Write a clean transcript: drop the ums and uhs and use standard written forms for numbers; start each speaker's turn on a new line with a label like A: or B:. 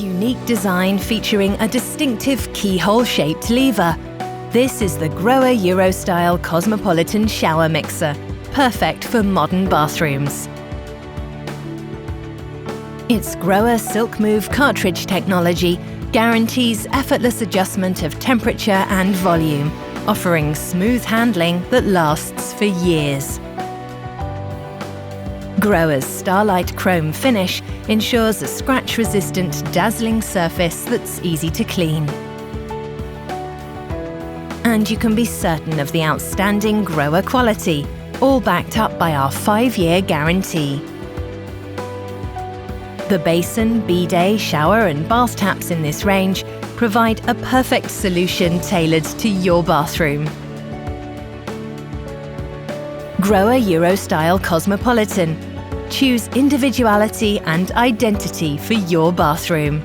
A: unique design featuring a distinctive keyhole-shaped lever. This is the GROHE Eurostyle Cosmopolitan shower mixer, perfect for modern bathrooms. Its GROHE SilkMove cartridge technology guarantees effortless adjustment of temperature and volume, offering smooth handling that lasts for years. GROHE's Starlight Chrome finish ensures a scratch-resistant, dazzling surface that's easy to clean. And you can be certain of the outstanding GROHE quality, all backed up by our 5-year guarantee. The basin, bidet, shower and bath taps in this range provide a perfect solution tailored to your bathroom. GROHE Eurostyle Cosmopolitan. Choose individuality and identity for your bathroom.